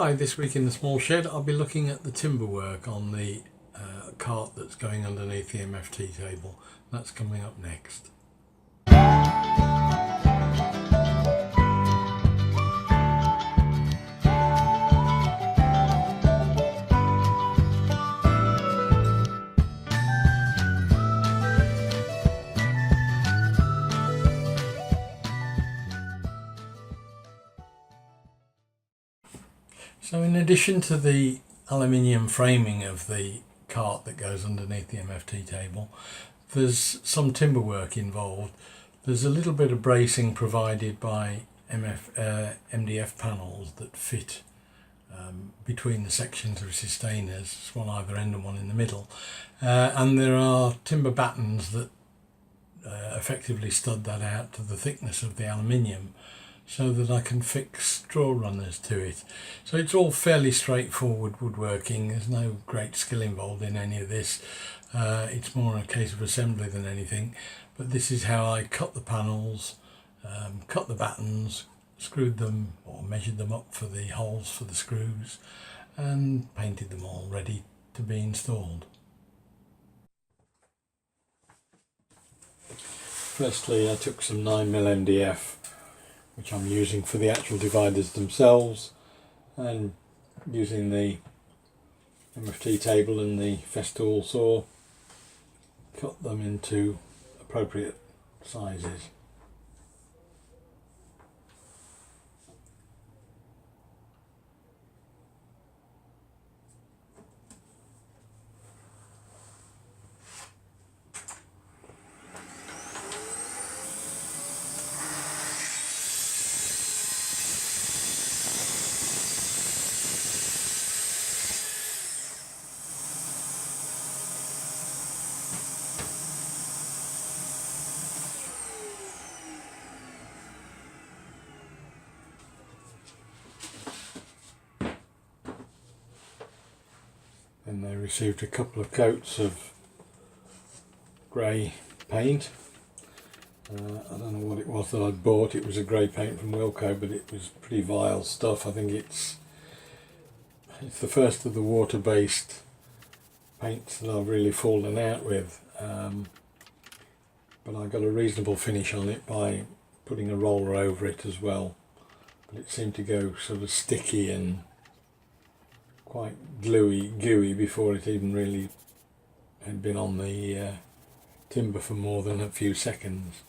Hi, this week in the small shed I'll be looking at the timber work on the cart that's going underneath the MFT table. That's coming up next. So in addition to the aluminium framing of the cart that goes underneath the MFT table, there's some timber work involved. There's a little bit of bracing provided by MDF panels that fit between the sections of sustainers, one either end and one in the middle, and there are timber battens that effectively stud that out to the thickness of the aluminium, so that I can fix draw runners to it. So it's all fairly straightforward woodworking. There's no great skill involved in any of this. It's more a case of assembly than anything. But this is how I cut the panels, cut the battens, screwed them or measured them up for the holes for the screws, and painted them all ready to be installed. Firstly, I took some 9mm MDF, which I'm using for the actual dividers themselves, and using the MFT table and the Festool saw, cut them into appropriate sizes. And they received a couple of coats of grey paint. I don't know what it was that I'd bought. It was a grey paint from Wilko, but it was pretty vile stuff. I think it's the first of the water-based paints that I've really fallen out with. But I got a reasonable finish on it by putting a roller over it as well. But it seemed to go sort of sticky and quite gooey before it even really had been on the timber for more than a few seconds.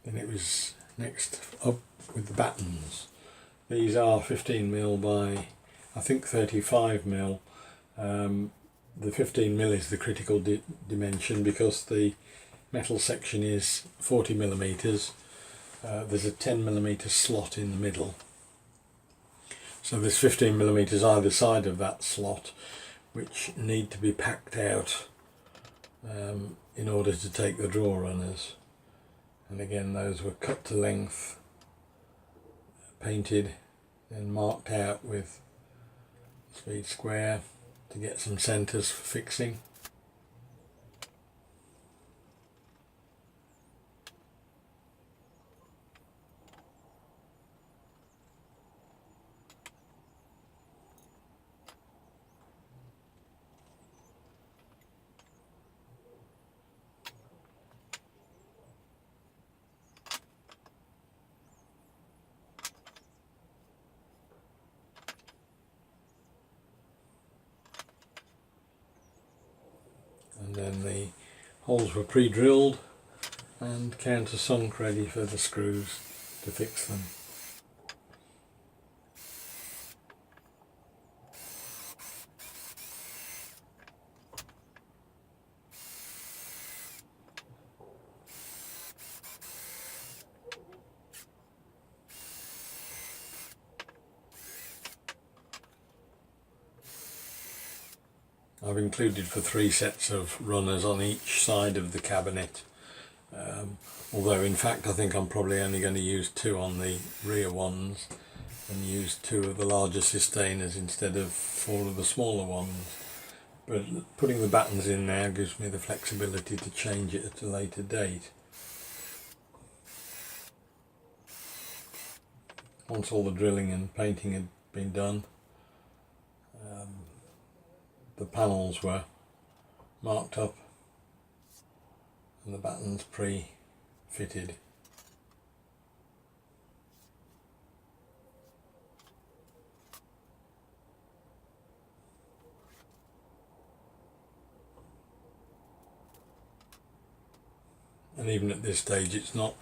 Then it was next up with the battens. These are 15mm by I think 35mm. The 15mm is the critical dimension because the metal section is 40mm. There's a 10mm slot in the middle. So there's 15mm either side of that slot, which need to be packed out in order to take the draw runners. And again, those were cut to length, painted, and marked out with speed square to get some centres for fixing. And then the holes were pre-drilled and countersunk ready for the screws to fix them. I've included for 3 sets of runners on each side of the cabinet, although in fact I think I'm probably only going to use 2 on the rear ones and use 2 of the larger sustainers instead of 4 of the smaller ones. But putting the battens in now gives me the flexibility to change it at a later date. Once all the drilling and painting had been done, the panels were marked up and the battens pre-fitted. And even at this stage it's not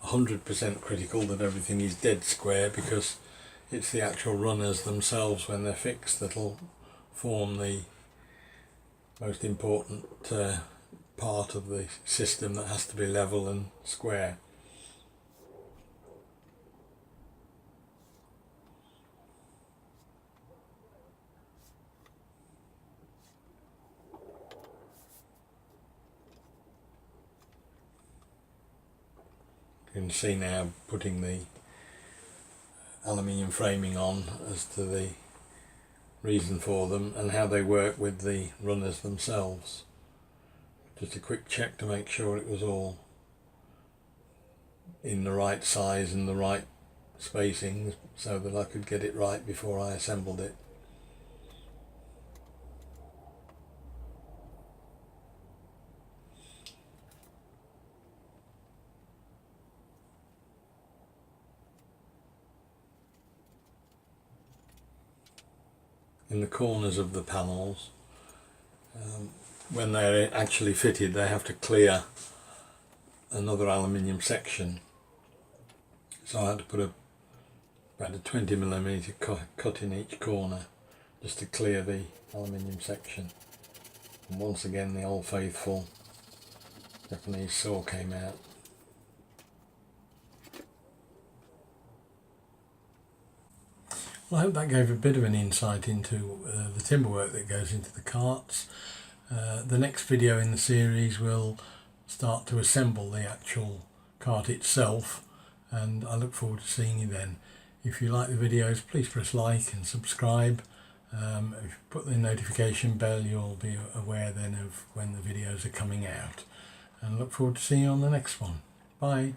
100% critical that everything is dead square, because it's the actual runners themselves when they're fixed that'll form the most important part of the system that has to be level and square. You can see now putting the aluminium framing on as to the reason for them and how they work with the runners themselves. Just a quick check to make sure it was all in the right size and the right spacing so that I could get it right before I assembled it. In the corners of the panels, when they're actually fitted, they have to clear another aluminium section, so I had to put about a 20mm cut in each corner just to clear the aluminium section. And once again the old faithful Japanese saw came out. Well, I hope that gave a bit of an insight into the timber work that goes into the carts. The next video in the series will start to assemble the actual cart itself, and I look forward to seeing you then. If you like the videos, please press like and subscribe. If you put the notification bell, you'll be aware then of when the videos are coming out, and I look forward to seeing you on the next one. Bye.